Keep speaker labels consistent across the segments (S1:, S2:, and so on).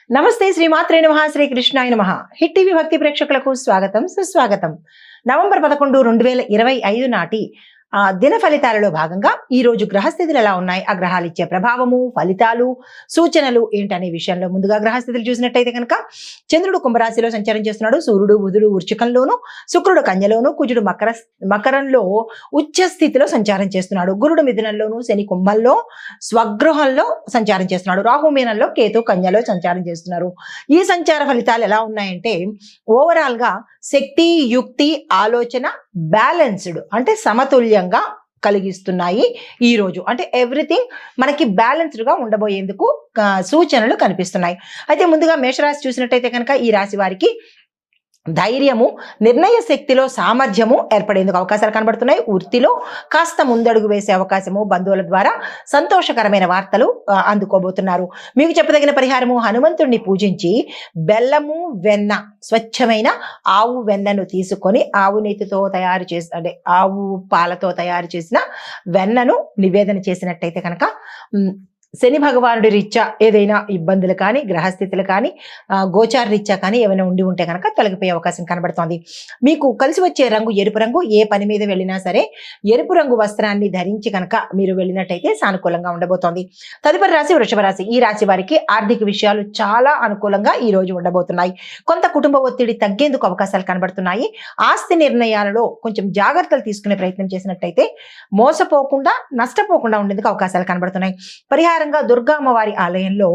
S1: నమస్తే శ్రీమాత్రే నమః శ్రీ కృష్ణాయ నమః. హిట్ టీవీ భక్తి ప్రేక్షకులకు స్వాగతం సుస్వాగతం. నవంబర్ 11, 2025 నాటి దిన ఫలితాలలో భాగంగా ఈ రోజు గ్రహస్థితులు ఎలా ఉన్నాయి, ఆ గ్రహాలు ఇచ్చే ప్రభావము, ఫలితాలు, సూచనలు ఏంటనే విషయంలో ముందుగా గ్రహస్థితులు చూసినట్టయితే కనుక చంద్రుడు కుంభరాశిలో సంచారం చేస్తున్నాడు. సూర్యుడు బుధుడు వృశ్చికంలోను, శుక్రుడు కన్యలోను, కుజుడు మకరంలో ఉచ్చ స్థితిలో సంచారం చేస్తున్నాడు. గురుడు మిథునంలోను, శని కుంభంలో స్వగృహంలో సంచారం చేస్తున్నాడు. రాహు మీనంలో, కేతు కన్యలో సంచారం చేస్తున్నారు. ఈ సంచార ఫలితాలు ఎలా ఉన్నాయంటే ఓవరాల్ గా శక్తి, యుక్తి, ఆలోచన బ్యాలెన్స్డ్ అంటే సమతుల్యంగా కలిగిస్తున్నాయి. ఈ రోజు అంటే ఎవ్రీథింగ్ మనకి బ్యాలెన్స్డ్ గా ఉండబోయేందుకు సూచనలు కనిపిస్తున్నాయి. అయితే ముందుగా మేషరాశి చూసినట్టయితే కనుక ఈ రాశి వారికి ధైర్యము, నిర్ణయ శక్తిలో సామర్థ్యము ఏర్పడేందుకు అవకాశాలు కనబడుతున్నాయి. వృత్తిలో కాస్త ముందడుగు వేసే అవకాశము, బంధువుల ద్వారా సంతోషకరమైన వార్తలు అందుకోబోతున్నారు. మీకు చెప్పదగిన పరిహారము, హనుమంతుడిని పూజించి బెల్లము, వెన్న, స్వచ్ఛమైన ఆవు వెన్నను తీసుకొని ఆవు నెయ్యితో తయారు చేసి అంటే ఆవు పాలతో తయారు చేసిన వెన్నను నివేదన చేసినట్టయితే కనుక శని భగవానుడి రీత్యా ఏదైనా ఇబ్బందులు కానీ, గ్రహస్థితులు కానీ, గోచార రీత్యా కానీ ఏమైనా ఉండి ఉంటే కనుక తొలగిపోయే అవకాశం కనబడుతోంది. మీకు కలిసి వచ్చే రంగు ఎరుపు రంగు. ఏ పని మీద వెళ్ళినా సరే ఎరుపు రంగు వస్త్రాన్ని ధరించి కనుక మీరు వెళ్ళినట్టయితే సానుకూలంగా ఉండబోతోంది. తదుపరి రాశి వృషభ రాశి. ఈ రాశి వారికి ఆర్థిక విషయాలు చాలా అనుకూలంగా ఈ రోజు ఉండబోతున్నాయి. కొంత కుటుంబ ఒత్తిడి తగ్గేందుకు అవకాశాలు కనబడుతున్నాయి. ఆస్తి నిర్ణయాలలో కొంచెం జాగ్రత్తలు తీసుకునే ప్రయత్నం చేసినట్టయితే మోసపోకుండా, నష్టపోకుండా ఉండేందుకు అవకాశాలు కనబడుతున్నాయి. పరిహారం దుర్గా అమ్మవారి ఆలయంలో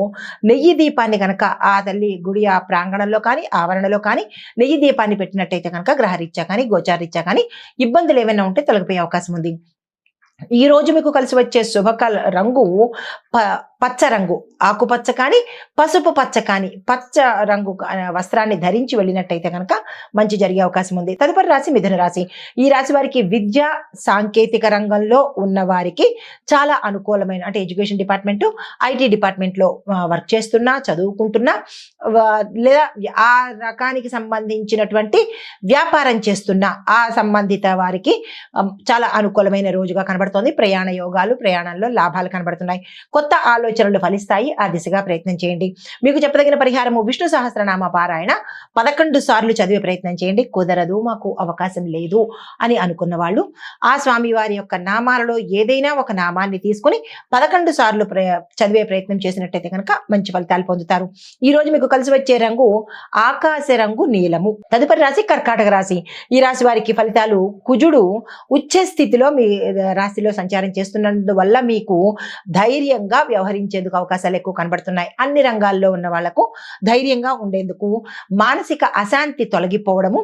S1: నెయ్యి దీపాన్ని కనుక ఆ తల్లి గుడి ఆ ప్రాంగణంలో కానీ, ఆవరణలో కానీ నెయ్యి దీపాన్ని పెట్టినట్టయితే కనుక గ్రహరీత్యా కానీ, గోచారీత్యా కానీ ఇబ్బందులు ఏమైనా ఉంటే తొలగిపోయే అవకాశం ఉంది. ఈ రోజు మీకు కలిసి వచ్చే రంగు పచ్చ రంగు, ఆకుపచ్చ కానీ, పసుపు పచ్చ కానీ, పచ్చ రంగు వస్త్రాన్ని ధరించి వెళ్ళినట్టయితే కనుక మంచి జరిగే అవకాశం ఉంది. తదుపరి రాశి మిథున రాశి. ఈ రాశి వారికి విద్య, సాంకేతిక రంగంలో ఉన్న వారికి చాలా అనుకూలమైన అంటే ఎడ్యుకేషన్ డిపార్ట్మెంట్, ఐటీ డిపార్ట్మెంట్లో వర్క్ చేస్తున్నా, చదువుకుంటున్నా, లేదా ఆ రకానికి సంబంధించినటువంటి వ్యాపారం చేస్తున్న ఆ సంబంధిత వారికి చాలా అనుకూలమైన రోజుగా కనబడుతోంది. ప్రయాణ యోగాలు, ప్రయాణంలో లాభాలు కనబడుతున్నాయి. కొత్త ఆలోచనలు ఫలిస్తాయి. ఆ దిశగా ప్రయత్నం చేయండి. మీకు చెప్పదగిన పరిహారము, విష్ణు సహస్రనామ పారాయణ 11 సార్లు చదివే ప్రయత్నం చేయండి. కుదరదు, మాకు అవకాశం లేదు అని అనుకున్న వాళ్ళు ఆ స్వామి వారి యొక్క నామాలలో ఏదైనా ఒక నామాన్ని తీసుకుని 11 సార్లు చదివే ప్రయత్నం చేసినట్టయితే కనుక మంచి ఫలితాలు పొందుతారు. ఈ రోజు మీకు కలిసి వచ్చే రంగు ఆకాశ రంగు నీలము. తదుపరి రాశి కర్కాటక రాశి. ఈ రాశి వారికి ఫలితాలు, కుజుడు ఉచ్చ స్థితిలో మీ రాశిలో సంచారం చేస్తున్నందువల్ల మీకు ధైర్యంగా వ్యవహరించేందుకు అవకాశాలు ఎక్కువ కనబడుతున్నాయి. అన్ని రంగాల్లో ఉన్న వాళ్లకు ధైర్యంగా ఉండేందుకు, మానసిక అశాంతి తొలగిపోవడము,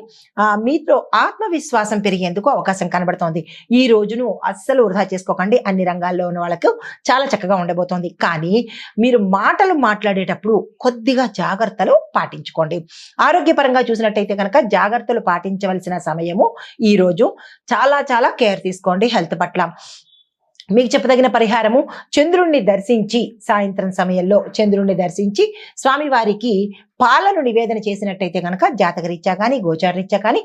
S1: మీతో ఆత్మవిశ్వాసం పెరిగేందుకు అవకాశం కనబడుతోంది. ఈ రోజును అస్సలు వృధా చేసుకోకండి. అన్ని రంగాల్లో ఉన్న వాళ్ళకు చాలా చక్కగా ఉండబోతోంది. కానీ మీరు మాటలు మాట్లాడేటప్పుడు కొద్దిగా జాగ్రత్తలు పాటించుకోండి. ఆరోగ్యపరంగా చూసినట్టయితే కనుక జాగ్రత్తలు పాటించవలసిన సమయము ఈ రోజు. చాలా చాలా కేర్ తీసుకోండి హెల్త్ పట్ల. మీకు చెప్పదగిన పరిహారము, చంద్రుణ్ణి దర్శించి సాయంత్రం సమయంలో చంద్రుణ్ణి దర్శించి స్వామివారికి పాలను నివేదన చేసినట్టయితే కనుక జాతకరీత్యా కానీ, గోచారరీత్యా కానీ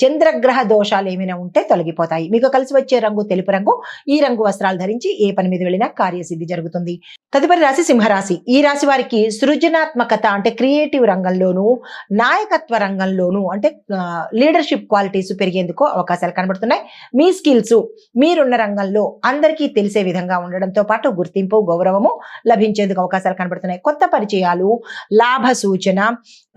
S1: చంద్రగ్రహ దోషాలు ఏమైనా ఉంటే తొలగిపోతాయి. మీకు కలిసి వచ్చే రంగు తెలుపు రంగు. ఈ రంగు వస్త్రాలు ధరించి ఏ పని మీద వెళ్ళినా కార్యసిద్ధి జరుగుతుంది. తదుపరి రాశి సింహరాశి. ఈ రాశి వారికి సృజనాత్మకత అంటే క్రియేటివ్ రంగంలోనూ, నాయకత్వ రంగంలోనూ అంటే లీడర్షిప్ క్వాలిటీస్ పెరిగేందుకు అవకాశాలు కనబడుతున్నాయి. మీ స్కిల్స్ మీరున్న రంగంలో అందరికీ తెలిసే విధంగా ఉండడంతో పాటు గుర్తింపు, గౌరవము లభించేందుకు అవకాశాలు కనబడుతున్నాయి. కొత్త పరిచయాలు, లాభ సూచన,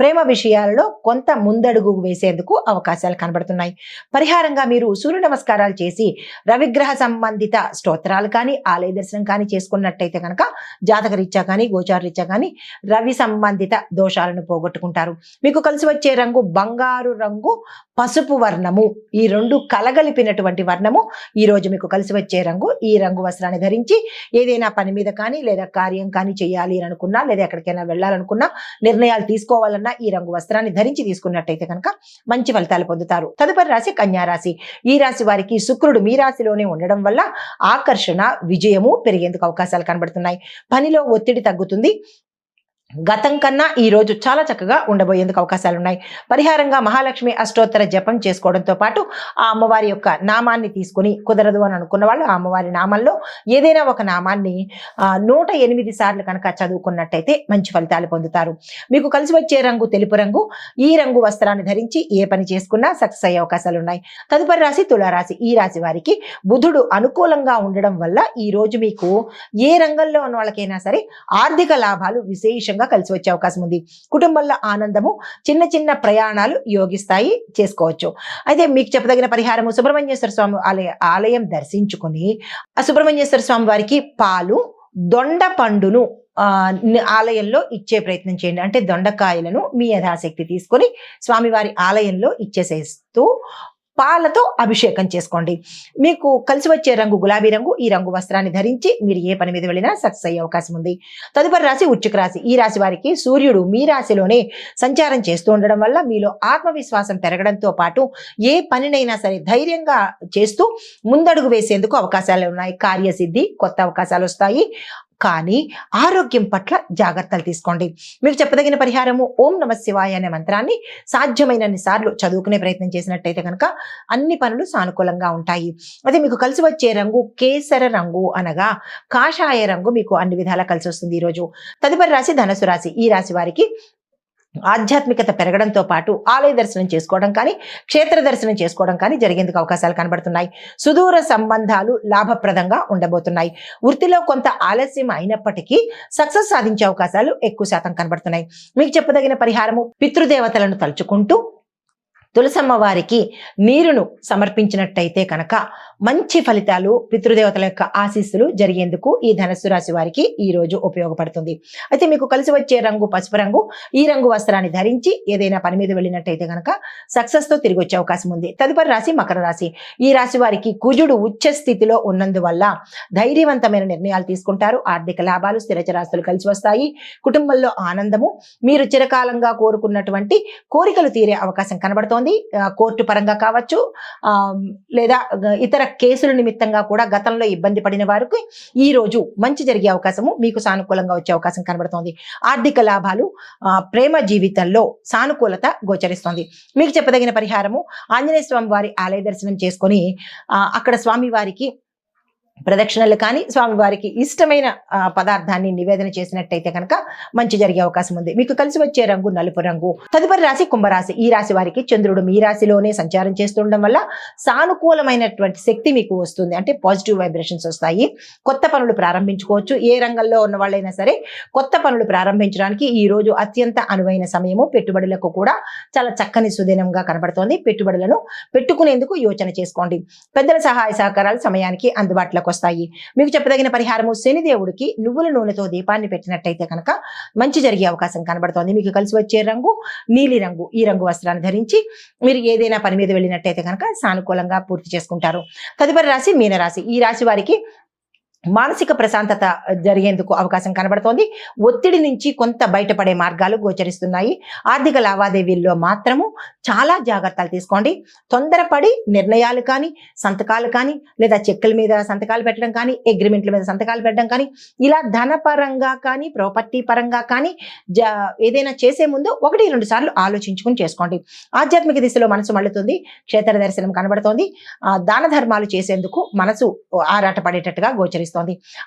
S1: ప్రేమ విషయాలలో కొంత ముందడుగు వేసేందుకు అవకాశాలు కనబడుతున్నాయి. పరిహారంగా మీరు సూర్య నమస్కారాలు చేసి రవిగ్రహ సంబంధిత స్తోత్రాలు కానీ, ఆలయ దర్శనం కానీ చేసుకున్నట్టయితే కనుక జాతకరీత్యా కానీ, గోచారరీత్యా కానీ రవి సంబంధిత దోషాలను పోగొట్టుకుంటారు. మీకు కలిసి వచ్చే రంగు బంగారు రంగు, పసుపు వర్ణము. ఈ రెండు కలగలిపినటువంటి వర్ణము ఈ రోజు మీకు కలిసి వచ్చే రంగు. ఈ రంగు వస్త్రాన్ని ధరించి ఏదైనా పని మీద కానీ, లేదా కార్యం కానీ చేయాలి అని అనుకున్నా, లేదా ఎక్కడికైనా వెళ్ళాలనుకున్నా, నిర్ణయాలు తీసుకోవాలన్నా ఈ రంగు వస్త్రాన్ని ధరించి తీసుకున్నట్టయితే కనుక మంచి ఫలితాలు పొందుతారు. తదుపరి రాశి కన్యా రాశి. ఈ రాశి వారికి శుక్రుడు మీ రాశిలోనే ఉండడం వల్ల ఆకర్షణ, విజయము పెరిగేందుకు అవకాశాలు కనబడుతున్నాయి. పనిలో ఒత్తిడి తగ్గుతుంది. గతం కన్నా ఈ రోజు చాలా చక్కగా ఉండబోయేందుకు అవకాశాలు ఉన్నాయి. పరిహారంగా మహాలక్ష్మి అష్టోత్తర జపం చేసుకోవడంతో పాటు ఆ అమ్మవారి యొక్క నామాన్ని తీసుకొని, కుదరదు అని అనుకున్న వాళ్ళు ఆ అమ్మవారి నామంలో ఏదైనా ఒక నామాన్ని 108 సార్లు కనుక చదువుకున్నట్టయితే మంచి ఫలితాలు పొందుతారు. మీకు కలిసి వచ్చే రంగు తెలుపు రంగు. ఈ రంగు వస్త్రాన్ని ధరించి ఏ పని చేసుకున్నా సక్సెస్ అయ్యే అవకాశాలు ఉన్నాయి. తదుపరి రాశి తులారాశి. ఈ రాశి వారికి బుధుడు అనుకూలంగా ఉండడం వల్ల ఈ రోజు మీకు ఏ రంగంలో ఉన్న వాళ్ళకైనా సరే ఆర్థిక లాభాలు విశేషంగా కలిసి వచ్చే అవకాశం ఉంది. కుటుంబంలో ఆనందము, చిన్న చిన్న ప్రయాణాలు యోగిస్తాయి, చేసుకోవచ్చు. అయితే మీకు చెప్పదగిన పరిహారము సుబ్రహ్మణ్యేశ్వర స్వామి ఆలయం దర్శించుకుని ఆ సుబ్రహ్మణ్యేశ్వర స్వామి వారికి పాలు, దొండ పండును ఆలయంలో ఇచ్చే ప్రయత్నం చేయండి. అంటే దొండకాయలను మీ యథాశక్తి తీసుకొని స్వామివారి ఆలయంలో ఇచ్చేసేస్తూ పాలతో అభిషేకం చేసుకోండి. మీకు కలిసి వచ్చే రంగు గులాబీ రంగు. ఈ రంగు వస్త్రాన్ని ధరించి మీరు ఏ పని మీద వెళ్ళినా సక్సెస్ అయ్యే అవకాశం ఉంది. తదుపరి రాశి వృశ్చిక రాశి. ఈ రాశి వారికి సూర్యుడు మీ రాశిలోనే సంచారం చేస్తూ ఉండడం వల్ల మీలో ఆత్మవిశ్వాసం పెరగడంతో పాటు ఏ పనినైనా సరే ధైర్యంగా చేస్తూ ముందడుగు వేసేందుకు అవకాశాలు ఉన్నాయి. కార్యసిద్ధి, కొత్త అవకాశాలు వస్తాయి. కానీ ఆరోగ్యం పట్ల జాగ్రత్తలు తీసుకోండి. మీకు చెప్పదగిన పరిహారము ఓం నమ శివాయ అనే మంత్రాన్ని సాధ్యమైనన్ని సార్లు చదువుకునే ప్రయత్నం చేసినట్టయితే కనుక అన్ని పనులు సానుకూలంగా ఉంటాయి. అదే మీకు కలిసి వచ్చే రంగు కేసర రంగు, అనగా కాషాయ రంగు మీకు అన్ని విధాలా కలిసి వస్తుంది ఈరోజు. తదుపరి రాశి ధనుసు రాశి. ఈ రాశి వారికి ఆధ్యాత్మికత పెరగడంతో పాటు ఆలయ దర్శనం చేసుకోవడం కానీ, క్షేత్ర దర్శనం చేసుకోవడం కానీ జరిగేందుకు అవకాశాలు కనబడుతున్నాయి. సుదూర సంబంధాలు లాభప్రదంగా ఉండబోతున్నాయి. వృత్తిలో కొంత ఆలస్యం అయినప్పటికీ సక్సెస్ సాధించే అవకాశాలు ఎక్కువ శాతం కనబడుతున్నాయి. మీకు చెప్పదగిన పరిహారము పితృదేవతలను తలుచుకుంటూ తులసమ్మ వారికి నీరును సమర్పించినట్టయితే కనుక మంచి ఫలితాలు, పితృదేవతల యొక్క ఆశీస్సులు జరిగేందుకు ఈ ధనస్సు రాశి వారికి ఈ రోజు ఉపయోగపడుతుంది. అయితే మీకు కలిసి వచ్చే రంగు పసుపు రంగు. ఈ రంగు వస్త్రాన్ని ధరించి ఏదైనా పని మీద వెళ్ళినట్టయితే కనుక సక్సెస్ తో తిరిగి వచ్చే అవకాశం ఉంది. తదుపరి రాశి మకర రాశి. ఈ రాశి వారికి కుజుడు ఉచ్చ స్థితిలో ఉన్నందువల్ల ధైర్యవంతమైన నిర్ణయాలు తీసుకుంటారు. ఆర్థిక లాభాలు, స్థిరచరాస్తులు కలిసి వస్తాయి. కుటుంబంలో ఆనందము, మీరు చిరకాలంగా కోరుకున్నటువంటి కోరికలు తీరే అవకాశం కనబడుతోంది. కోర్టు పరంగా కావచ్చు, లేదా ఇతర కేసుల నిమిత్తంగా కూడా గతంలో ఇబ్బంది పడిన వారికి ఈ రోజు మంచి జరిగే అవకాశము, మీకు సానుకూలంగా వచ్చే అవకాశం కనబడుతోంది. ఆర్థిక లాభాలు, ప్రేమ జీవితంలో సానుకూలత గోచరిస్తోంది. మీకు చెప్పదగిన పరిహారము ఆంజనేయ స్వామి వారి ఆలయ దర్శనం చేసుకొని అక్కడ స్వామి వారికి ప్రదక్షిణలు కానీ, స్వామివారికి ఇష్టమైన పదార్థాన్ని నివేదన చేసినట్టయితే కనుక మంచి జరిగే అవకాశం ఉంది. మీకు కలిసి వచ్చే రంగు నలుపు రంగు. తదుపరి రాశి కుంభరాశి. ఈ రాశి వారికి చంద్రుడు మీ రాశిలోనే సంచారం చేస్తుండడం వల్ల సానుకూలమైనటువంటి శక్తి మీకు వస్తుంది. అంటే పాజిటివ్ వైబ్రేషన్స్ వస్తాయి. కొత్త పనులు ప్రారంభించుకోవచ్చు. ఏ రంగంలో ఉన్న వాళ్ళైనా సరే కొత్త పనులు ప్రారంభించడానికి ఈ రోజు అత్యంత అనువైన సమయము. పెట్టుబడులకు కూడా చాలా చక్కని సుదినంగా కనబడుతోంది. పెట్టుబడులను పెట్టుకునేందుకు యోచన చేసుకోండి. పెద్దల సహాయ సహకారాలు సమయానికి అందుబాటులోకి వస్తాయి. మీకు చెప్పదగిన పరిహారము శనిదేవుడికి నువ్వుల నూనెతో దీపాన్ని పెట్టినట్టయితే కనుక మంచి జరిగే అవకాశం కనబడుతోంది. మీకు కలిసి వచ్చే రంగు నీలి రంగు. ఈ రంగు వస్త్రాన్ని ధరించి మీరు ఏదైనా పని మీద వెళ్ళినట్టయితే కనుక సానుకూలంగా పూర్తి చేసుకుంటారు. తదుపరి రాశి మీనరాశి. ఈ రాశి వారికి మానసిక ప్రశాంతత జరిగేందుకు అవకాశం కనబడుతోంది. ఒత్తిడి నుంచి కొంత బయటపడే మార్గాలు గోచరిస్తున్నాయి. ఆర్థిక లావాదేవీల్లో మాత్రము చాలా జాగ్రత్తలు తీసుకోండి. తొందరపడి నిర్ణయాలు కానీ, సంతకాలు కానీ, లేదా చెక్కుల మీద సంతకాలు పెట్టడం కానీ, అగ్రిమెంట్ల మీద సంతకాలు పెట్టడం కానీ, ఇలా ధనపరంగా కానీ, ప్రాపర్టీ పరంగా కానీ ఏదైనా చేసే ముందు 1-2 సార్లు ఆలోచించుకుని చేసుకోండి. ఆధ్యాత్మిక దిశలో మనసు మళ్ళుతుంది. క్షేత్ర దర్శనం కనబడుతోంది. దాన ధర్మాలు చేసేందుకు మనసు ఆరాటపడేటట్టుగా గోచరిస్తుంది.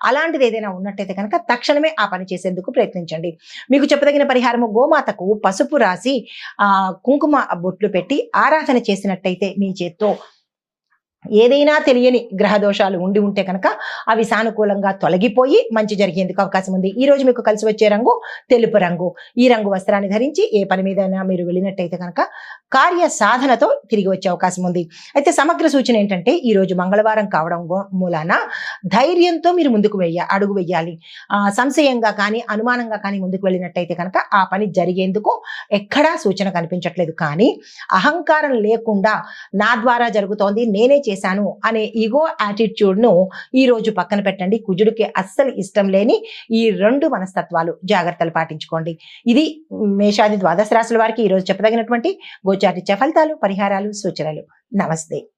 S1: అలాంటిది ఏదైనా ఉన్నట్టయితే కనుక తక్షణమే ఆ పని చేసేందుకు ప్రయత్నించండి. మీకు చెప్పదగిన పరిహారము గోమాతకు పసుపు రాసి కుంకుమ బొట్లు పెట్టి ఆరాధన చేసినట్టయితే మీ చేత్తో ఏదైనా తెలియని గ్రహ దోషాలు ఉండి ఉంటే కనుక అవి సానుకూలంగా తొలగిపోయి మంచి జరిగేందుకు అవకాశం ఉంది. ఈ రోజు మీకు కలిసి వచ్చే రంగు తెలుపు రంగు. ఈ రంగు వస్త్రాన్ని ధరించి ఏ పని మీదైనా మీరు వెళ్ళినట్టయితే కనుక కార్య సాధనతో తిరిగి వచ్చే అవకాశం ఉంది. అయితే సమగ్ర సూచన ఏంటంటే ఈ రోజు మంగళవారం కావడం మూలాన ధైర్యంతో మీరు ముందుకు అడుగు వెయ్యాలి. సంశయంగా కానీ, అనుమానంగా కానీ ముందుకు వెళ్ళినట్టయితే కనుక ఆ పని జరిగేందుకు ఎక్కడా సూచన కనిపించట్లేదు. కానీ అహంకారం లేకుండా నా ద్వారా జరుగుతోంది, నేనే చేశాను అనే ఈగో యాటిట్యూడ్ ను ఈ రోజు పక్కన పెట్టండి. కుజుడికి అస్సలు ఇష్టం లేని ఈ 2 మనస్తత్వాలు జాగ్రత్తలు పాటించుకోండి. ఇది మేషాది ద్వాదశ రాశుల వారికి ఈ రోజు చెప్పదగినటువంటి గోచారిత్య ఫలితాలు, పరిహారాలు, సూచనలు. నమస్తే.